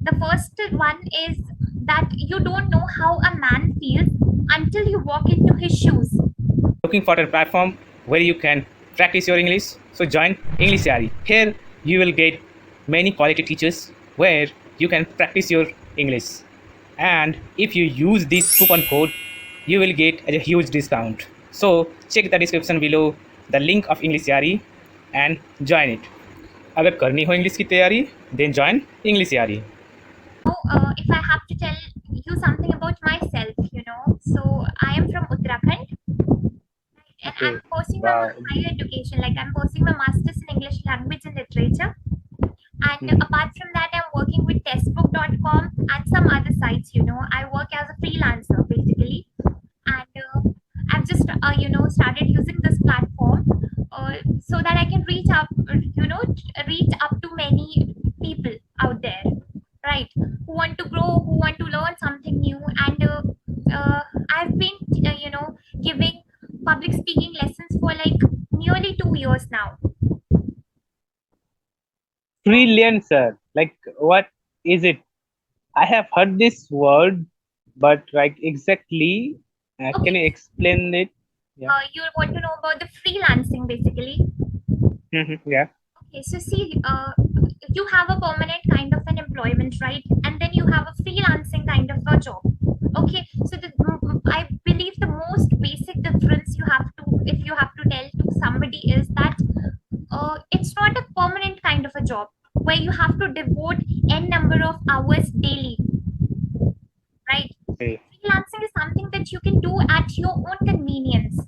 The first one is that you don't know how a man feels until you walk into his shoes. Looking for a platform where you can practice your English? So join EnglishYaari. Here you will get many quality teachers where you can practice your English. And if you use this coupon code, you will get a huge discount. So check the description below the link of EnglishYaari and join it. अगर करनी हो English की तैयारी then join EnglishYaari. Now, if I have to tell you something about myself, so I am from Uttarakhand and I'm Okay. pursuing my Wow. higher education. Like I'm pursuing my master's in English language and literature. And apart from that, I'm working with testbook.com and some other sites. I work as a freelancer basically, and I've just started using this platform so that I can reach up, reach up to many people out there, right? Who want to grow, who want to learn something new, and I've been, giving public speaking lessons for like nearly 2 years now. Freelancer, like what is it? I have heard this word, but like exactly, can you explain it? Yeah. You want to know about the freelancing basically. Yeah. Okay, so see, you have a permanent kind of an employment, right? And then you have a freelancing kind of a job. Okay, so I believe the most basic difference you have to, if you have to tell to somebody, is that it's not a permanent kind of a job where you have to devote n number of hours daily, right? Okay. Freelancing is something that you can do at your own convenience.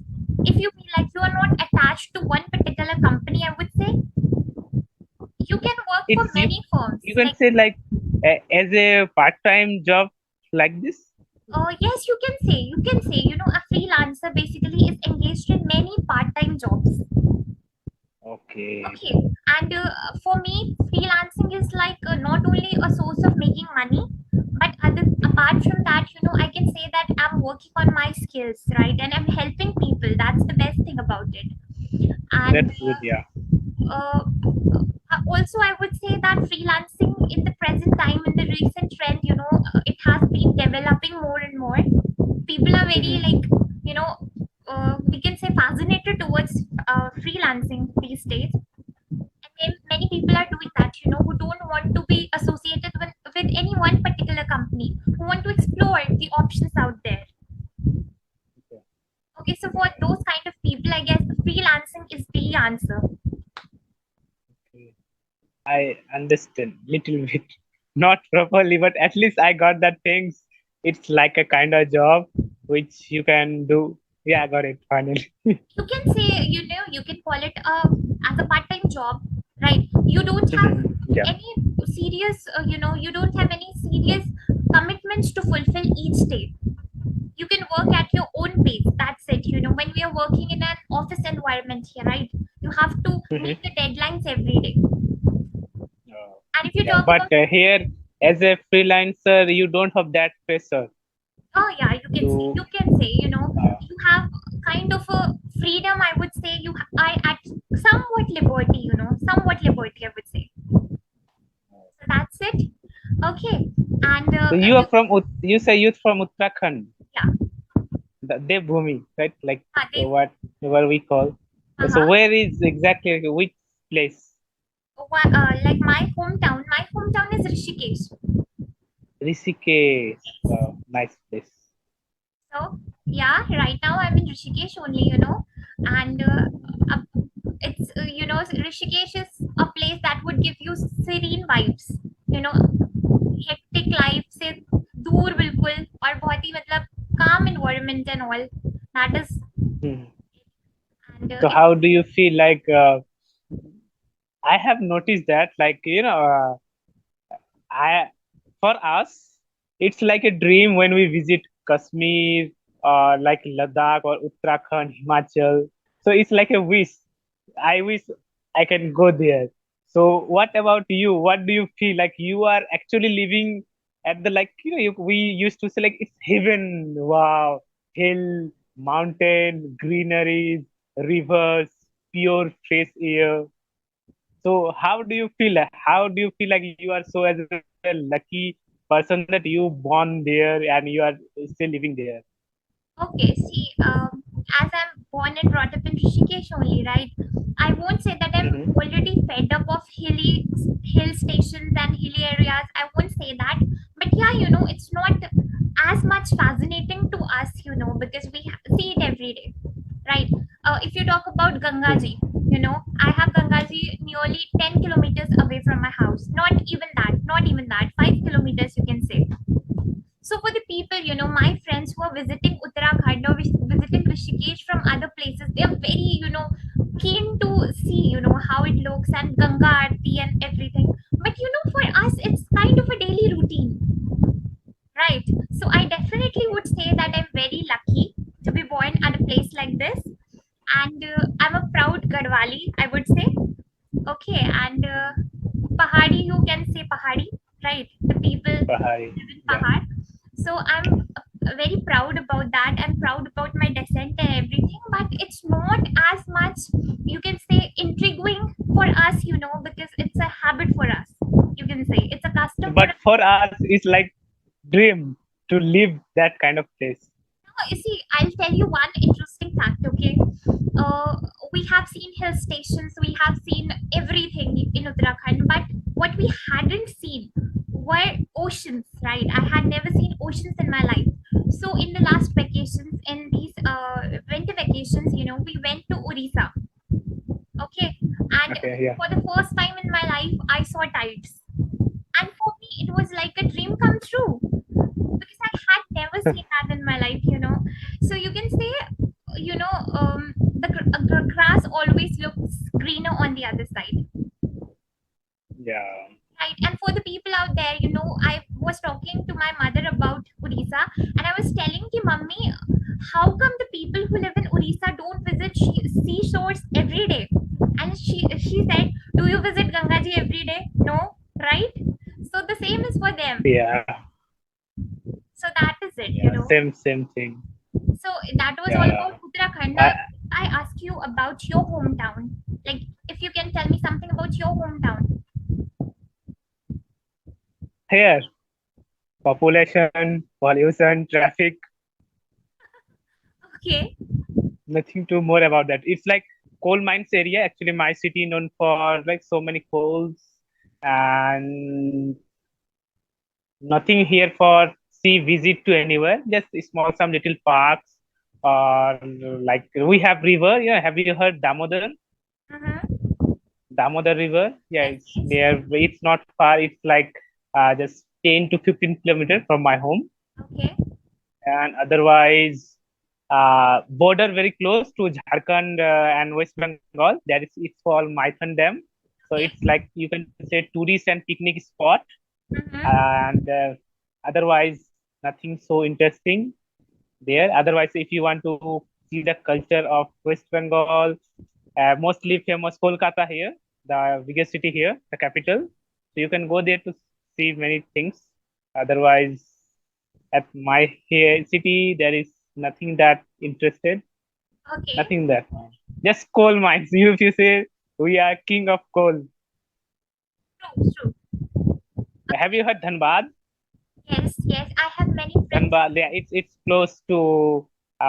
If you feel like you are not attached to one particular company, I would say you can work for It's many firms. you can say like as a part-time job like this. Yes, you can say. A freelancer basically is engaged in many part-time jobs. Okay. Okay, and for me, freelancing is like not only a source of making money, but apart from that, I can say that I'm working on my skills, right? And I'm helping people. That's the best thing about it. And That's good. Yeah. also, I would say that freelancing in the present time, in the recent trend, it has been developing more and more. People are very like, we can say fascinated towards freelancing these days. And then many people are doing that, who don't want to be associated with any one particular company, who want to explore the options out there. Okay, so for those kind of people, I guess freelancing is the answer. I understand little bit, not properly, but at least I got that things. It's like a kind of job which you can do. Yeah, I got it finally. You can say, you can call it as a part-time job, right? You don't have Yeah. any serious, you don't have any serious commitments to fulfill each day. You can work at your own pace. That's it. When we are working in an office environment here, right? You have to meet the deadlines every day. And if you Yeah, talk but about, here as a freelancer, you don't have that pressure. oh yeah, you can say, you have kind of a freedom. I would say I at somewhat liberty, somewhat liberty. I would say. So that's it. Okay, and So you are from you say you're from Uttarakhand. Yeah. The Devbhumi, right? Like Dev- what we call. So where is exactly which place? like my hometown. My hometown is Rishikesh. Rishikesh. Nice place. So yeah, right now I'm in Rishikesh only, and it's Rishikesh is a place that would give you serene vibes. Hectic life से दूर बिल्कुल और बहुत ही मतलब calm environment and all. That is. And, So how do you feel like? I have noticed that, like for us, it's like a dream when we visit Kashmir or like Ladakh or Uttarakhand, Himachal. So it's like a wish. I wish I can go there. So what about you? What do you feel like you are actually living at the like we used to say like it's heaven. Wow, hill, mountain, greeneries, rivers, pure fresh air. So how do you feel? How do you feel like you are so as a a lucky person that you born there and you are still living there? Okay, see, as I'm born and brought up in Rishikesh only, right? I won't say that I'm Mm-hmm. already fed up of hill stations and hilly areas. I won't say that, but yeah, it's not as much fascinating to us, because we see it every day, right? If you talk about Gangaji, I have Gangaji nearly 10 kilometers away from my house. Not even that, 5 kilometers, you can say. So for the people, my friends who are visiting Uttarakhand or visiting Rishikesh from other places, they are very, keen to see, how it looks and Ganga Aarti and everything. But for us, it's kind of a daily routine, right? So I definitely would say that I'm very lucky to be born at a place like this, and I'm a proud Gadwali, I would say. Okay, and Pahadi, you can say Pahadi, right? The people Pahari. live in Yeah. Pahad. So I'm very proud about that. I'm proud about my descent and everything, but it's not as much, you can say, intriguing for us, because it's a habit for us. You can say it's a custom for But us. for us, it's like dream to live that kind of place. You see, I'll tell you one interesting fact, okay? Uh, we have seen hill stations, we have seen everything in Uttarakhand, but what we hadn't seen were oceans, right? I had never seen oceans in my life. So, in the last vacations, in these winter vacations, we went to Orissa, okay? And Okay, yeah. for the first time in my life, I saw tides. And for me, it was like a dream come true because I had never seen that in my life. So you can say, the grass always looks greener on the other side, Yeah. right? And for the people out there, I was talking to my mother about Orissa, and I was telling ki, Mummy, how come the people who live in Orissa don't visit seashores every day? And she said, do you visit Gangaji every day? No, right? So the same is for them. Yeah. So that is it, Yeah. Same thing. So that was all Yeah. about Uttarakhand. Now, I, if I ask you about your hometown, like if you can tell me something about your hometown. here, population, pollution, traffic, Okay. nothing too more about that. It's like coal mines area. Actually, my city known for like so many coals and nothing here for see visit to anywhere. Just small some little parks or like we have river. Yeah, have you heard Damodar? Mm-hmm. Damodar River. Yeah, Yes, it's yes. near. It's not far. It's like just 10 to 15 kilometers from my home. Okay. And otherwise, border very close to Jharkhand and West Bengal. That is, it's called Maithon Dam. So Okay. it's like you can say tourist and picnic spot. Mm-hmm. And otherwise, nothing so interesting there. Otherwise, if you want to see the culture of West Bengal, mostly famous Kolkata here, the biggest city here, the capital. So you can go there to see many things. Otherwise, at my here city, there is nothing that interested, Okay. nothing that. Just coal mines. You if you say we are king of coal. True, true. Have you heard Dhanbad? Yes, yes. I have many friends. Dhanbad, yeah, it's close to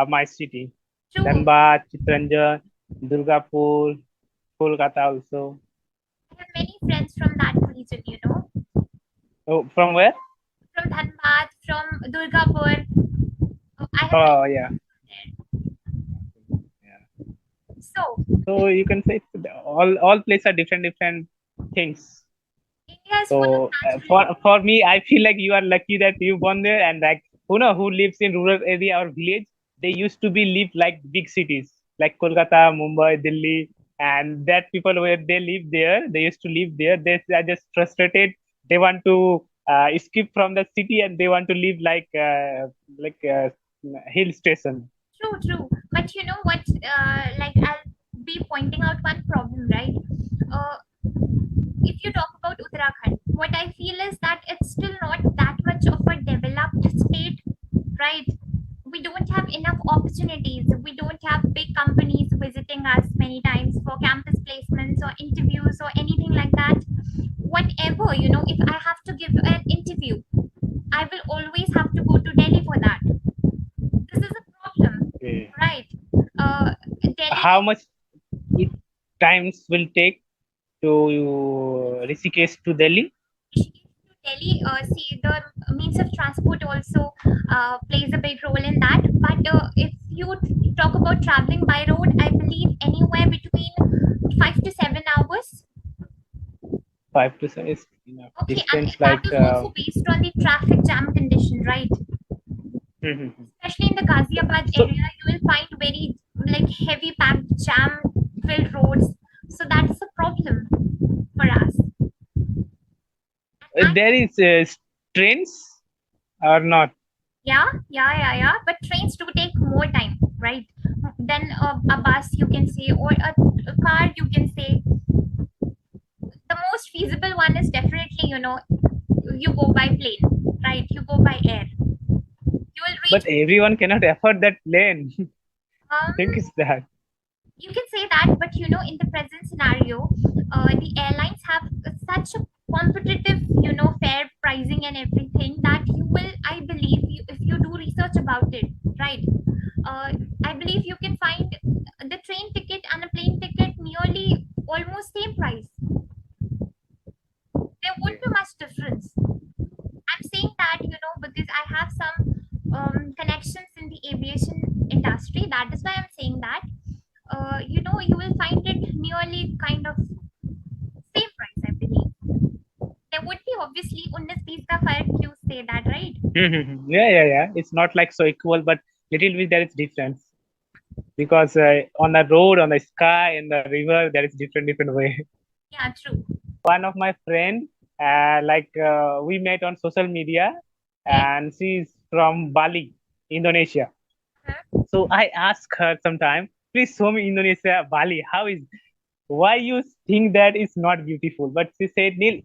my city. True. Dhanbad, Chitranjan, Durgapur, Kolkata also. I have many friends from that region. Oh, from where? From Dhanbad, from Durgapur. I have many Oh, yeah. there. Yeah. So, So you can say all places are different things. India is full of So natural beauty. for me, I feel like you are lucky that you born there, and like who lives in rural area or village, they used to be live like big cities like Kolkata, Mumbai, Delhi, and that people where they live there, they used to live there. They are just frustrated. They want to escape from the city and they want to live like hill station. True, true. But you know what? Like I'll be pointing out one problem, right? Uh, if you talk about Uttarakhand, what I feel is that it's still not that much of a developed state, right? We don't have enough opportunities. We don't have big companies visiting us many times for campus placements or interviews or anything like that. Whatever, remember, if I have to give an interview, I will always have to go to Delhi for that. This is a problem, Okay. right? Delhi How much it times will take to Rishikesh to Delhi? Delhi, see, the means of transport also plays a big role in that. But if you talk about traveling by road, I believe anywhere between 5 to 7 hours. 5 to 7 is enough Okay, and distance. that Like is also based on the traffic jam condition, right? Mhm. Especially in the Ghaziabad So area, you will find very like heavy packed jam-filled roads. So that's a problem for us. And there is trains or not? yeah. But trains do take more time, right? Than a bus, you can say, or a car, you can say. The most feasible one is definitely, you go by plane, right? You go by air. You will But reach. everyone cannot afford that plane. Um, Think is that. you can say that, but in the present scenario, the airlines have such a competitive, fair pricing and everything that you will, I believe, if you do research about it, right? I believe you can find the train ticket and a plane ticket nearly almost same price. There won't be much difference. I'm saying that, because I have some connections in the aviation industry. That is why I'm saying that. You will find it nearly kind of same price, I believe. There would be obviously 19 ka fark, you say that, right? Yeah. It's not like so equal, but little bit there is difference because on the road, on the sky, in the river, there is different way. Yeah, true. One of my friend, we met on social media, Okay. and she's from Bali, Indonesia. Huh? So I asked her sometime, please show me Indonesia, Bali. How is why you think that it's not beautiful? But she said, Neil,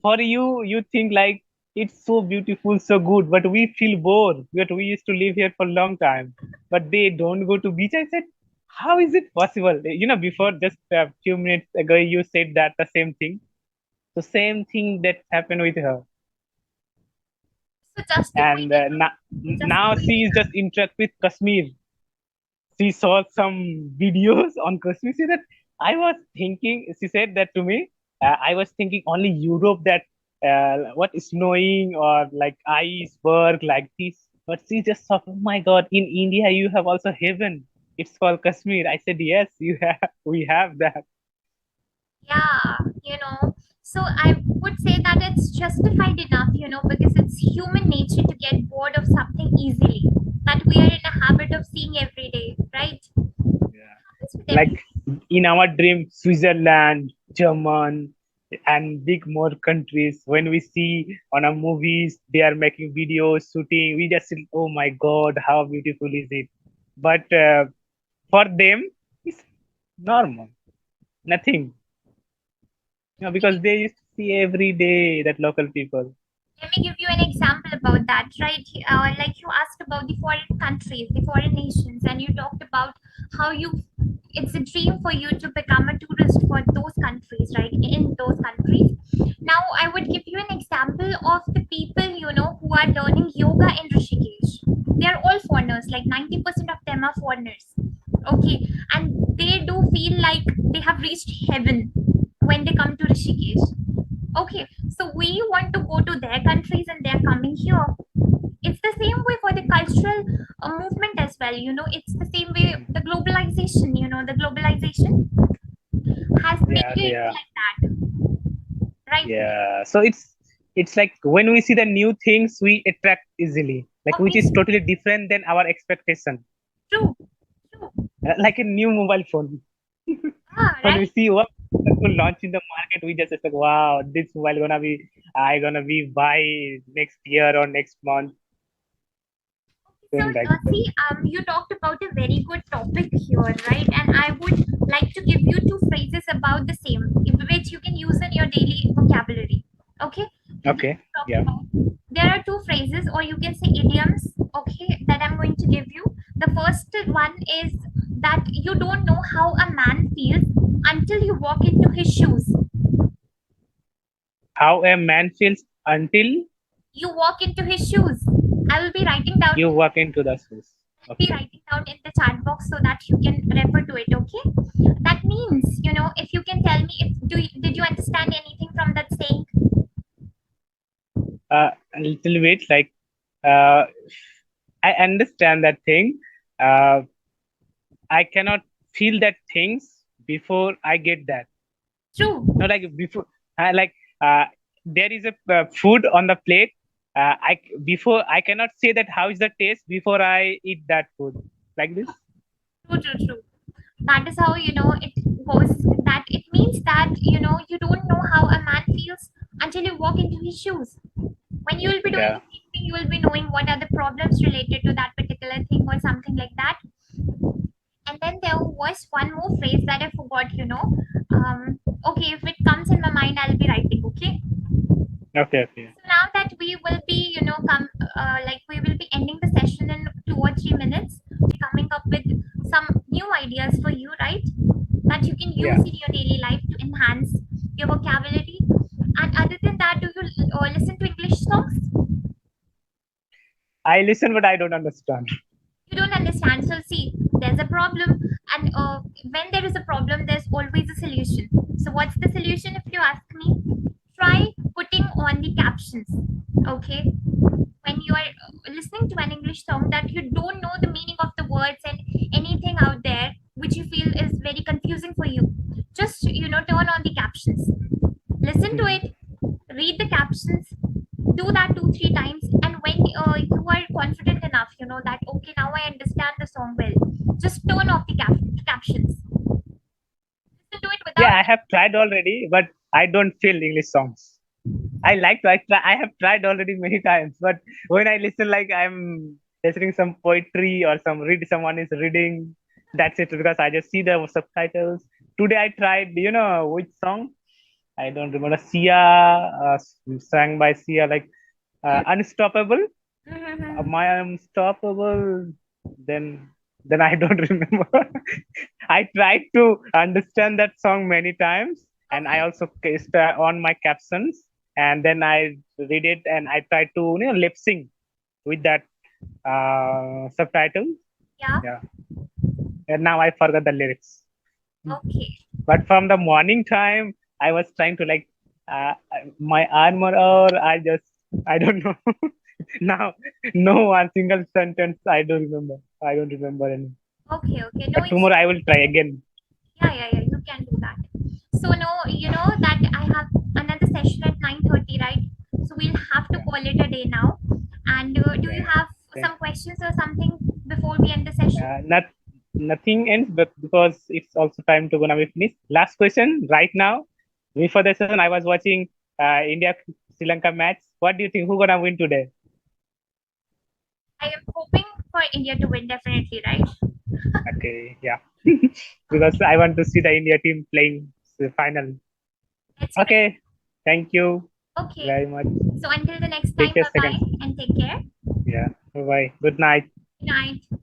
for you, you think like it's so beautiful, so good, but we feel bored. But we used to live here for a long time. But they don't go to beach. I said, how is it possible? Before just a few minutes ago, you said that the same thing. So same thing that happened with her. So justify And it. now Justify she is just interact with Kashmir. She saw some videos on Kashmir. She said that to me. I was thinking only Europe that what is snowing or like iceberg like this. But she just thought, oh my God, in India you have also heaven. It's called Kashmir. I said, yes, you have. We have that. Yeah, so I would say that it's justified enough, because it's human nature to get bored of something easily that we are in a habit of seeing every day, right? Yeah. Happens with Like every. in our dream, Switzerland, German, and big more countries. When we see on our movies, they are making videos, shooting. We just say, "Oh my God, how beautiful is it?" But for them, it's normal, nothing. Because they used to see every day that local people. Let me give you an example about that, right? Like you asked about the foreign countries, the foreign nations, and you talked about how it's a dream for you to become a tourist for those countries, right? In those countries. Now, I would give you an example of the people, who are learning yoga in Rishikesh. They are all foreigners, like 90% of them are foreigners. Okay, and they do feel like they have reached heaven when they come to Rishikesh. Okay, so we want to go to their countries and they're coming here. It's the same way for the cultural movement as well. It's the same way the globalization. The globalization has made Yeah, it yeah, like that, right? yeah. So it's like when we see the new things, we attract easily, like which is Obviously, totally different than our expectation. true, true. Like a new mobile phone. Ah, When we right. see what will launch in the market, we just like, wow, this mobile gonna be buy next year or next month. So, Thing like that. see, you talked about a very good topic here, right? And I would like to give you two phrases about the same, which you can use in your daily vocabulary. Okay? Okay. Talk Yeah. about. There are two phrases, or you can say idioms, okay, that I'm going to give you. The first one is that you don't know how a man feels until you walk into his shoes. How a man feels until you walk into his shoes. I will be writing down. you walk into the shoes. Be Okay. writing down in the chat box so that you can refer to it. Okay. That means, if you can tell me, did you understand anything from that saying? A little bit like uh, I understand that thing. I cannot feel that things before I get that. True. No, like before, there is a food on the plate. I cannot say that how is the taste before I eat that food. Like this. True. That is how it goes. That it means that you don't know how a man feels until you walk into his shoes. When you will be doing Yeah. the same thing, you will be knowing what are the problems related to that particular thing or something like that. And then there was one more phrase that I forgot. Okay, if it comes in my mind, I'll be writing. Okay. Okay. Okay. So now that we will be, we will be ending the session in 2 or 3 minutes, coming up with some new ideas for you, right? That you can use Yeah. in your daily life to enhance your vocabulary. And other than that, do you listen to English songs? I listen, but I don't understand. You don't understand. So see, there's a problem, and when there is a problem, there's always a solution. So what's the solution, if you ask me? Try putting on the captions. Okay, when you are listening to an English song that you don't know the meaning of the words and anything out there which you feel is very confusing for you, just turn on the captions, listen to it, read the captions, do that 2 3 times, and when you are confident enough, that okay, now I understand the song well, just turn off the captions, listen to it without. Yeah, I have tried already, but I don't feel English songs. I have tried already many times, but when I listen, like I'm listening some poetry or someone is reading, that's it, because I just see the subtitles. Today I tried, which song? I don't remember. Sia, sang by Sia, like Unstoppable. Mhm. My Unstoppable. Then, then I don't remember. I tried to understand that song many times, and I Okay. also cased on my captions, and then I read it, and I tried to lip sync with that subtitle. Yeah. Yeah, and now I forgot the lyrics. Okay. But from the morning time, I was trying to like my armor, or I don't know. Now, no one single sentence I don't remember. I don't remember any. Okay. No But issue. tomorrow I will try again. Yeah. You can do that. So no, you know that I have another session at 9:30, right? So we'll have to Yeah, call it a day now. And do you yeah. have Thank some questions or something before we end the session? not nothing ends, but because it's also time to gonna be finished. Last question right now. Before the session, I was watching India Sri Lanka match. What do you think? Who gonna win today? I am hoping for India to win, definitely, right? Okay, yeah. Because I want to see the India team playing the final. Let's pray. Okay, thank you Okay. very much. So until the next Take time, care, bye second. bye and take care. Yeah, bye bye. Good night. Good night.